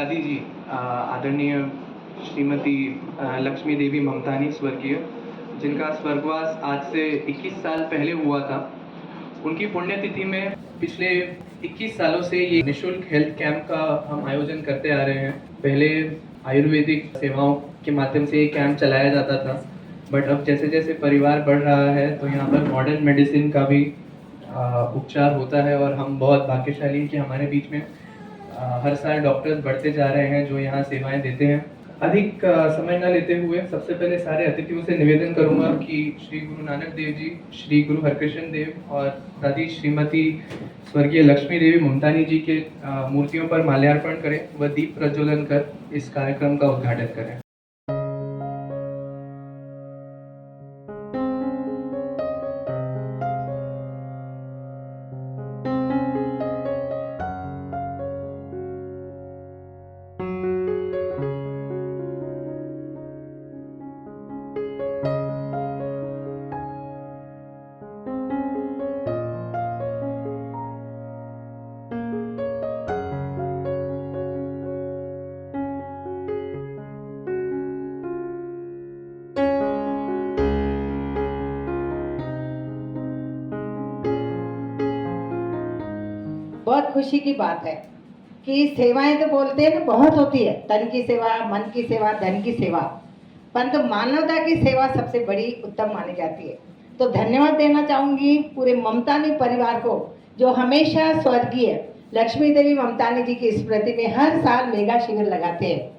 दादी जी आदरणीय श्रीमती लक्ष्मी देवी ममतानी स्वर्गीय, जिनका स्वर्गवास आज से 21 साल पहले हुआ था, उनकी पुण्यतिथि में पिछले 21 सालों से ये निःशुल्क हेल्थ कैंप का हम आयोजन करते आ रहे हैं। पहले आयुर्वेदिक सेवाओं के माध्यम से ये कैंप चलाया जाता था, बट अब जैसे जैसे परिवार बढ़ रहा है तो यहाँ पर मॉडर्न मेडिसिन का भी उपचार होता है और हम बहुत भाग्यशाली कि हमारे बीच में हर साल डॉक्टर्स बढ़ते जा रहे हैं जो यहाँ सेवाएं देते हैं। अधिक समय न लेते हुए सबसे पहले सारे अतिथियों से निवेदन करूंगा कि श्री गुरु नानक देव जी, श्री गुरु हरकृष्ण देव और दादी श्रीमती स्वर्गीय लक्ष्मी देवी ममतानी जी के मूर्तियों पर माल्यार्पण करें व दीप प्रज्वलन कर इस कार्यक्रम का उद्घाटन करें। बहुत खुशी की बात है कि सेवाएं तो बोलते हैं ना बहुत होती है, तन की सेवा, मन की सेवा, धन की सेवा, परंतु मानवता की सेवा सबसे बड़ी उत्तम मानी जाती है। तो धन्यवाद देना चाहूँगी पूरे ममतानी परिवार को जो हमेशा स्वर्गीय लक्ष्मी देवी ममतानी जी की स्मृति में हर साल मेगा शिविर लगाते हैं।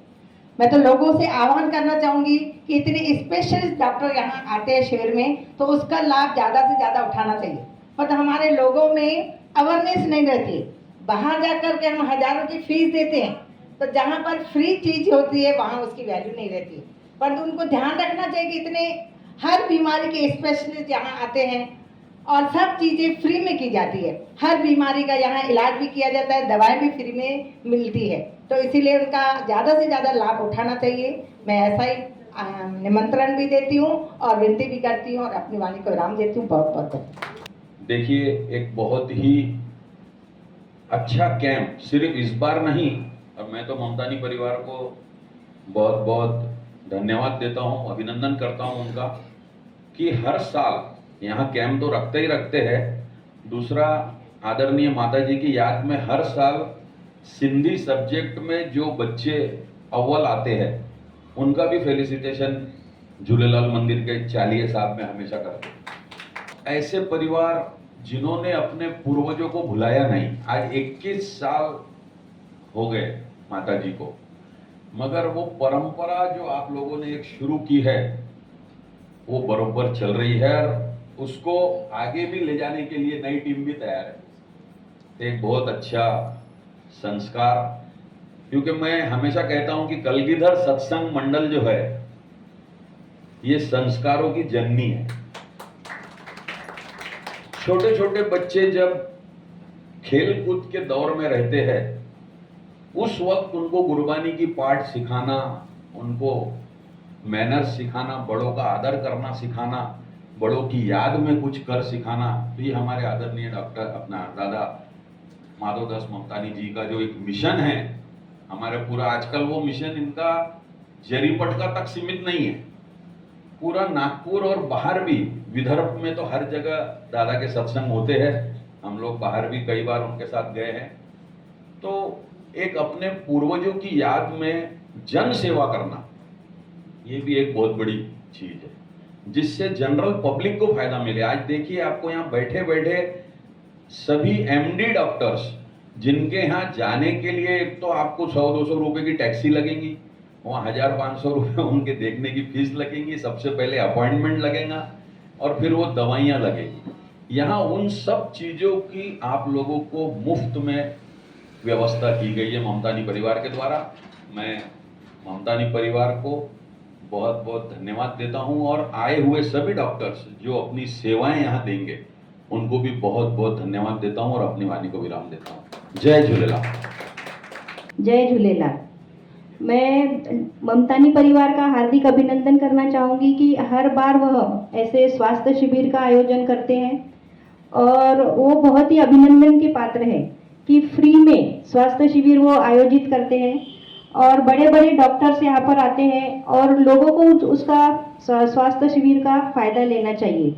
मैं तो लोगों से आह्वान करना चाहूँगी कि इतने स्पेशलिस्ट डॉक्टर यहाँ आते हैं शिविर में, तो उसका लाभ ज़्यादा से ज़्यादा उठाना चाहिए। पर हमारे लोगों में अवेयरनेस नहीं रहती है। बाहर जाकर के हम हजारों की फीस देते हैं, तो जहाँ पर फ्री चीज होती है वहाँ उसकी वैल्यू नहीं रहती है। पर उनको ध्यान रखना चाहिए कि इतने हर बीमारी के स्पेशलिस्ट यहाँ आते हैं और सब चीज़ें फ्री में की जाती है। हर बीमारी का यहाँ इलाज भी किया जाता है, दवाएं भी फ्री में मिलती है, तो इसीलिए उनका ज़्यादा से ज़्यादा लाभ उठाना चाहिए। मैं ऐसा ही निमंत्रण भी देती हूँ और विनती भी करती हूँ और अपनी वाणी को विराम देती हूँ। बहुत बहुत देखिए, एक बहुत ही अच्छा कैंप सिर्फ इस बार नहीं, और मैं तो ममतानी परिवार को बहुत बहुत धन्यवाद देता हूं, अभिनंदन करता हूं उनका कि हर साल यहाँ कैंप तो रखते ही रखते हैं। दूसरा, आदरणीय माता जी की याद में हर साल सिंधी सब्जेक्ट में जो बच्चे अव्वल आते हैं उनका भी फेलिसिटेशन झूलेलाल मंदिर के चालिये साहब में हमेशा करते हैं। ऐसे परिवार जिन्होंने अपने पूर्वजों को भुलाया नहीं, आज 21 साल हो गए माता जी को, मगर वो परंपरा जो आप लोगों ने एक शुरू की है वो बरोबर चल रही है और उसको आगे भी ले जाने के लिए नई टीम भी तैयार है। एक बहुत अच्छा संस्कार, क्योंकि मैं हमेशा कहता हूं कि कलगीधर सत्संग मंडल जो है ये संस्कारों की जननी है। छोटे छोटे बच्चे जब खेल कूद के दौर में रहते हैं उस वक्त उनको गुरबानी की पाठ सिखाना, उनको मैनर्स सिखाना, बड़ों का आदर करना सिखाना, बड़ों की याद में कुछ कर सिखाना, तो ये हमारे आदरणीय डॉक्टर अपना दादा माधवदास ममतानी जी का जो एक मिशन है, हमारे पूरा आजकल वो मिशन इनका जरीपटका तक सीमित नहीं है, पूरा नागपुर और बाहर भी, विदर्भ में तो हर जगह दादा के सत्संग होते हैं, हम लोग बाहर भी कई बार उनके साथ गए हैं। तो एक अपने पूर्वजों की याद में जन सेवा करना ये भी एक बहुत बड़ी चीज है जिससे जनरल पब्लिक को फायदा मिले। आज देखिए, आपको यहाँ बैठे बैठे सभी एमडी डॉक्टर्स जिनके यहाँ जाने के लिए एक तो आपको 100-200 रुपए की टैक्सी लगेगी, वहाँ 1000-500 रुपये उनके देखने की फीस लगेगी, सबसे पहले अपॉइंटमेंट लगेगा और फिर वो दवाइयाँ लगेगी। यहाँ उन सब चीज़ों की आप लोगों को मुफ्त में व्यवस्था की गई है ममतानी परिवार के द्वारा। मैं ममतानी परिवार को बहुत बहुत धन्यवाद देता हूँ और आए हुए सभी डॉक्टर्स जो अपनी सेवाएं यहाँ देंगे उनको भी बहुत बहुत धन्यवाद देता हूँ और अपनी वाणी को विराम देता हूँ। जय झूलेलाल। जय झूलेलाल। मैं ममतानी परिवार का हार्दिक अभिनंदन करना चाहूँगी कि हर बार वह ऐसे स्वास्थ्य शिविर का आयोजन करते हैं और वो बहुत ही अभिनंदन के पात्र हैं कि फ्री में स्वास्थ्य शिविर वो आयोजित करते हैं और बड़े बड़े डॉक्टर्स यहाँ पर आते हैं और लोगों को उसका स्वास्थ्य शिविर का फायदा लेना चाहिए।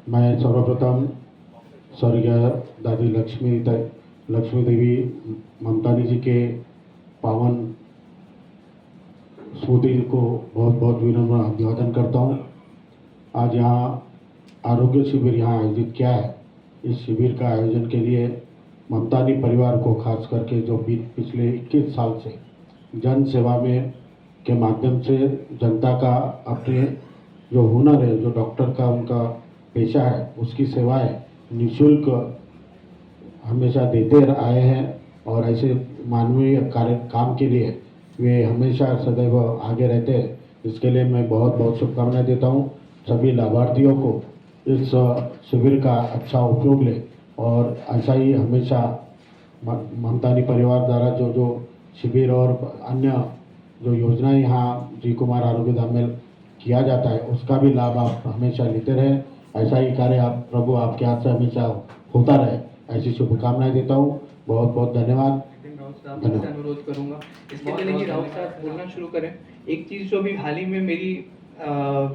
मैं सर्वप्रथम स्वर्गीय दादी लक्ष्मी देवी ममतानी जी के पावन स्मृति को बहुत बहुत विनम्र अभिवादन करता हूँ। आज यहाँ आरोग्य शिविर यहाँ आयोजित किया है। इस शिविर का आयोजन के लिए ममतानी परिवार को खास करके जो पिछले 21 साल से जन सेवा में के माध्यम से जनता का अपने जो हुनर है, जो डॉक्टर का उनका पेशा है, उसकी सेवाएं निःशुल्क हमेशा देते आए हैं और ऐसे मानवीय कार्य काम के लिए वे हमेशा सदैव आगे रहते हैं। इसके लिए मैं बहुत बहुत शुभकामनाएं देता हूं। सभी लाभार्थियों को इस शिविर का अच्छा उपयोग लें और ऐसा ही हमेशा ममतानी परिवार द्वारा जो जो शिविर और अन्य जो योजनाएं यहाँ जी कुमार आरोग्य धाम में किया जाता है उसका भी लाभ आप हमेशा लेते रहें। ऐसा ही कार्य आप प्रभु आपके हाथ से हमेशा होता रहे, ऐसी शुभकामनाएं देता हूँ। बहुत बहुत धन्यवाद। राउत साहब से अनुरोध करूंगा इसके पहले कि राउत साहब बोलना शुरू करें, एक चीज़ जो अभी हाल ही में मेरी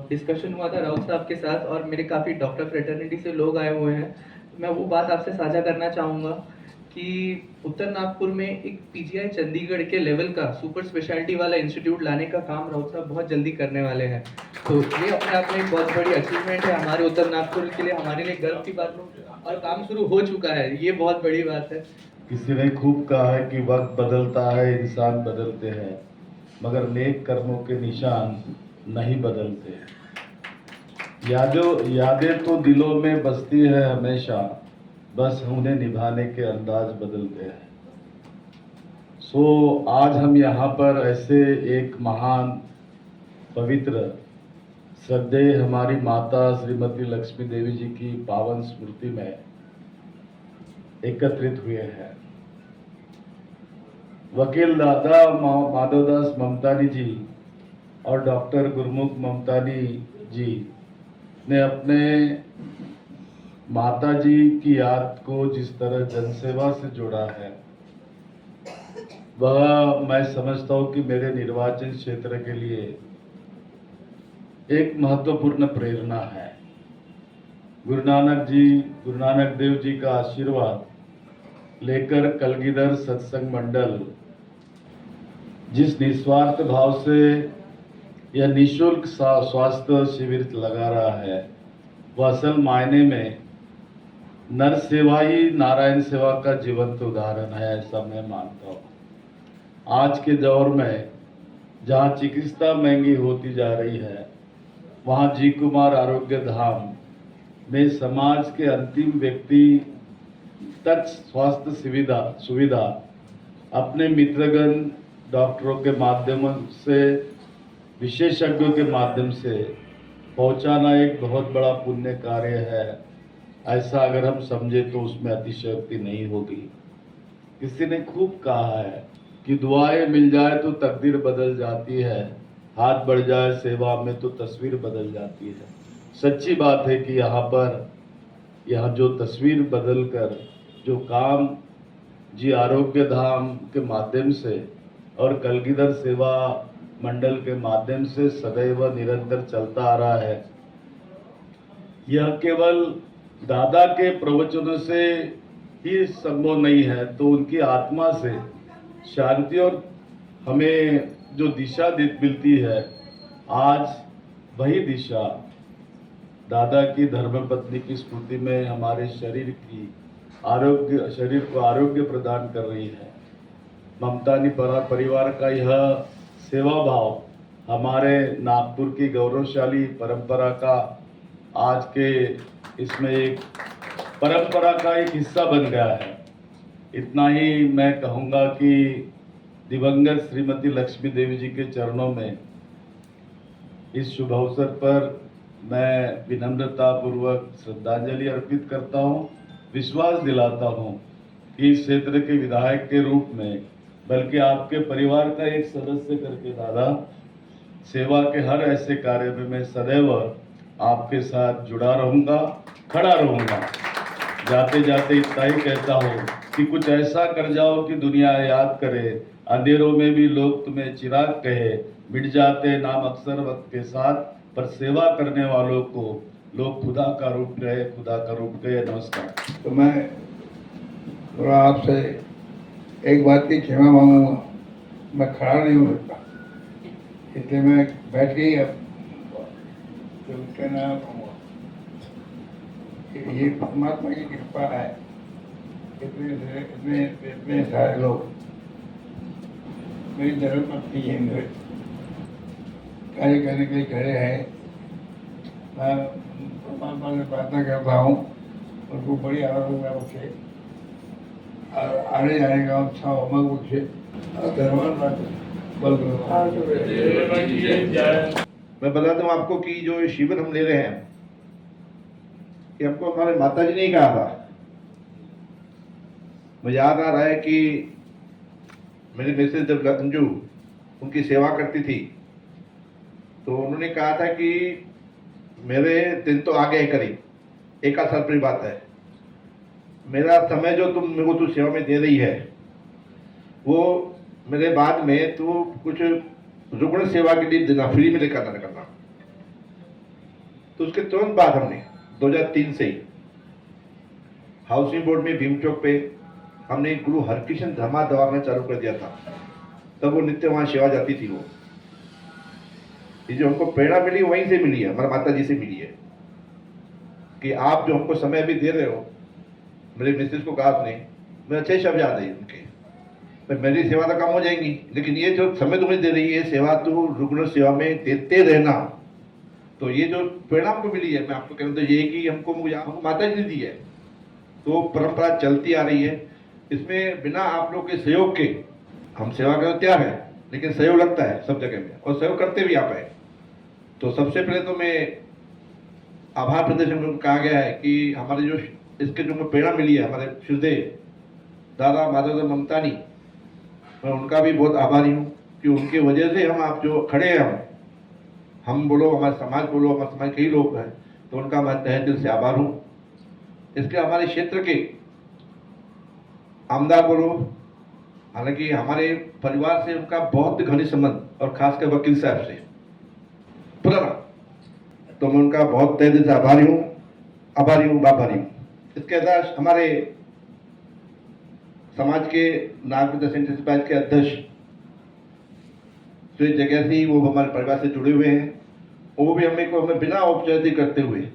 डिस्कशन हुआ था राउत साहब के साथ और मेरे काफ़ी डॉक्टर फ्रेटर्निटी से लोग आए हुए हैं, मैं वो बात आपसे साझा करना चाहूँगा कि उत्तर नागपुर में एक पीजीआई चंडीगढ़ के लेवल का सुपर स्पेशलिटी वाला इंस्टीट्यूट लाने का काम राउत साहब बहुत जल्दी करने वाले हैं। तो ये अपने आप में एक बहुत बड़ी अचीवमेंट है हमारे उत्तर नागपुर के लिए, हमारे लिए गर्व की बात है और काम शुरू हो चुका है, ये बहुत बड़ी बात है। किसी ने खूब कहा है कि वक्त बदलता है, इंसान बदलते हैं, मगर नेक कर्मों के निशान नहीं बदलते। यादें तो दिलों में बसती है हमेशा, बस उन्हें निभाने के अंदाज बदलते हैं। आज हम यहाँ पर ऐसे एक महान पवित्र श्रद्धेय हमारी माता श्रीमती लक्ष्मी देवी जी की पावन स्मृति में एकत्रित हुए हैं। वकील दादा माधवदास ममतानी जी और डॉक्टर गुरमुख ममतानी जी ने अपने माता जी की याद को जिस तरह जनसेवा से जोड़ा है, वह मैं समझता हूं कि मेरे निर्वाचन क्षेत्र के लिए एक महत्वपूर्ण प्रेरणा है। गुरु नानक देव जी का आशीर्वाद लेकर कलगीधर सत्संग मंडल जिस निस्वार्थ भाव से यह निःशुल्क स्वास्थ्य शिविर लगा रहा है, वह असल मायने में नर सेवा ही नारायण सेवा का जीवंत उदाहरण है, ऐसा मैं मानता हूँ। आज के दौर में जहाँ चिकित्सा महंगी होती जा रही है, वहाँ जी कुमार आरोग्य धाम में समाज के अंतिम व्यक्ति तक स्वास्थ्य सुविधा अपने मित्रगण डॉक्टरों के माध्यम से, विशेषज्ञों के माध्यम से पहुंचाना एक बहुत बड़ा पुण्य कार्य है। ऐसा अगर हम समझे तो उसमें अतिशयोक्ति नहीं होगी। किसी ने खूब कहा है कि दुआएं मिल जाए तो तकदीर बदल जाती है, हाथ बढ़ जाए सेवा में तो तस्वीर बदल जाती है। सच्ची बात है कि यहाँ जो तस्वीर बदलकर जो काम जी आरोग्य धाम के माध्यम से और कलगीधर सेवा मंडल के माध्यम से सदैव निरंतर चलता आ रहा है, यह केवल दादा के प्रवचनों से ही संभव नहीं है, तो उनकी आत्मा से शांति और हमें जो दिशा मिलती है, आज वही दिशा दादा की धर्मपत्नी की स्मृति में हमारे शरीर को आरोग्य प्रदान कर रही है। ममतानी परिवार का यह सेवा भाव हमारे नागपुर की गौरवशाली परंपरा का आज के इसमें एक परंपरा का एक हिस्सा बन गया है। इतना ही मैं कहूँगा कि दिवंगत श्रीमती लक्ष्मी देवी जी के चरणों में इस शुभ अवसर पर मैं विनम्रता पूर्वक श्रद्धांजलि अर्पित करता हूँ। विश्वास दिलाता हूँ कि इस क्षेत्र के विधायक के रूप में, बल्कि आपके परिवार का एक सदस्य करके दादा, सेवा के हर ऐसे कार्य में मैं सदैव आपके साथ जुड़ा रहूँगा, खड़ा रहूँगा। जाते जाते इतना ही कहता हूँ कि कुछ ऐसा कर जाओ कि दुनिया याद करे, अंधेरों में भी लोग तुम्हें चिराग कहे, मिट जाते नाम अक्सर वक्त के साथ, पर सेवा करने वालों को लोग खुदा का रूप कहे, खुदा का रूप कहे। नमस्कार। तो मैं थोड़ा आपसे एक बात की क्षमा मांगूंगा, मैं खड़ा नहीं हो सकता, इसलिए मैं बैठ के ही अब जो कहना कहूँगा। ये परमात्मा की कृपा है, इतने इतने इतने सारे लोग मेरी जरूरत पड़ती है, मेरे कार्य करने के लिए खड़े हैं। मैं परमात्मा से प्रार्थना करता हूँ उनको बड़ी आरोग्य बख्शे, आने जाने का अच्छा उमंग बख्शे, धन्यवाद। मैं बता दूं आपको कि जो ये शिविर हम ले रहे हैं, ये हमको हमारे माता जी ने ही कहा था। मुझे याद आ रहा है कि मेरी मिसेज जब अंजू उनकी सेवा करती थी तो उन्होंने कहा था कि मेरे दिन तो आ गए करीब, 1 साल की बात है, मेरा समय जो तुम मेरे को तू सेवा में दे रही है वो मेरे बाद में तू कुछ रुग्ण सेवा के लिए देना, फ्री में लेकर करना। तो उसके तुरंत बाद हमने 2003 से ही हाउसिंग बोर्ड में भीम चौक पे हमने गुरु हरकृष्ण धर्मा दवाखाना चालू कर दिया था। तब वो नित्य वहाँ सेवा जाती थी। वो ये जो हमको प्रेरणा मिली वहीं से मिली है, हमारे माता जी से मिली है कि आप जो हमको समय भी दे रहे हो। मेरे मिसेज को कहा आपने, मैं अच्छे शब्द याद है उनके, भाई मेरी सेवा तो कम हो जाएंगी, लेकिन ये जो समय तुम्हें दे रही है सेवा, तो रुग्ण सेवा में देते रहना। तो ये जो प्रेरणा हमको मिली है, मैं आपको कहना तो ये कि हमको माता जी ने दी है, तो परंपरा चलती आ रही है। इसमें बिना आप लोग के सहयोग के हम सेवा करते तैयार है, लेकिन सहयोग लगता है सब जगह में, और सहयोग करते भी आप है। तो सबसे पहले तो मैं आभार प्रदर्शन में कहा गया है कि हमारे जो इसके जो प्रेरणा मिली है, हमारे श्रीदेव दादा माधव ममतानी, मैं उनका भी बहुत आभारी हूँ कि उनके वजह से हम आप जो खड़े हैं, हम बोलो, हमारे समाज बोलो, हमारे समाज कई लोग हैं, तो उनका मैं तहे दिल से आभार हूँ। इसके हमारे क्षेत्र के आमदार बोलो, हालांकि हमारे परिवार से उनका बहुत घनिष्ठ संबंध, और खासकर वकील साहब से पुराना, तो मैं उनका बहुत तहे दिल से आभारी हूँ। इसके अध्यक्ष हमारे समाज के नागरिक सेंटर के अध्यक्ष श्री जगह सिंह, वो हमारे परिवार से जुड़े हुए हैं। वो भी हमें बिना औपचारिक करते हुए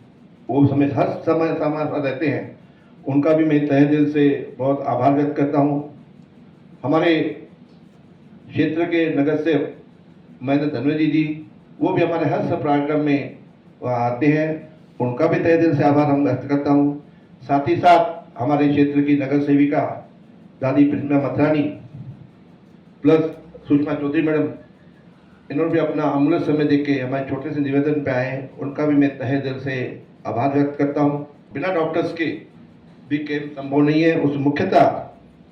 वो हमें हर समय रहते हैं। उनका भी मैं तहे दिल से बहुत आभार व्यक्त करता हूँ। हमारे क्षेत्र के नगर सेवक महेंद्र धनवरी जी, वो भी हमारे हर कार्यक्रम में आते हैं, उनका भी तहे दिल से आभार हम व्यक्त करता हूँ। साथ ही साथ हमारे क्षेत्र की नगर सेविका दादी Prisma Mathrani plus Sushma Chaudhary madam, इन्होंने भी अपना अमूल्य समय देके हमारे छोटे से निवेदन पे आए हैं, उनका भी मैं तहे दिल से आभार व्यक्त करता हूँ। बिना डॉक्टर्स के भी कैंप संभव नहीं है। उस मुख्यतः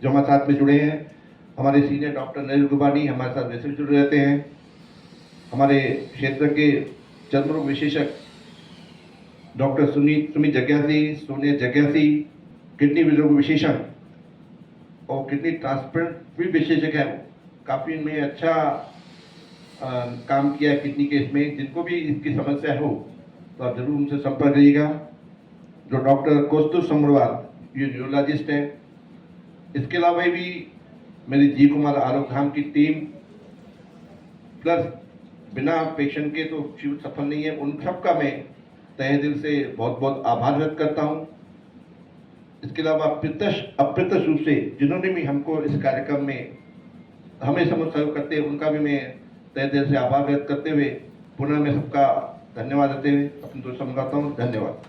जो हमारे साथ में जुड़े हैं, हमारे सीनियर डॉक्टर नरेंद्र गुबानी हमारे साथ वैसे भी जुड़े रहते हैं। हमारे क्षेत्र के चर्मरोग विशेषज्ञ डॉक्टर सुमित जग्यासी, सोनिया जग्यासी, किडनी रोग विशेषज्ञ और किडनी ट्रांसप्लांट भी विशेषज्ञ है, काफ़ी में अच्छा काम किया है किडनी केस में। जिनको भी इसकी समस्या हो तो आप जरूर उनसे संपर्क करिएगा। जो डॉक्टर कौस्तुभ समरवाल, ये न्यूरोलॉजिस्ट है। इसके अलावा भी मेरी जी कुमार आरोग्य धाम की टीम प्लस बिना पेशेंट के तो शिविर सफल नहीं है, उन सबका मैं तहे दिल से बहुत बहुत आभार व्यक्त करता हूँ। इसके अलावा अप्रत्यक्ष रूप से जिन्होंने भी हमको इस कार्यक्रम में हमेशा सहयोग करते हैं, उनका भी मैं तहे दिल से आभार व्यक्त करते हुए पुनः मैं सबका धन्यवाद देते हुए अपनी दोस्त समझाता हूँ। धन्यवाद।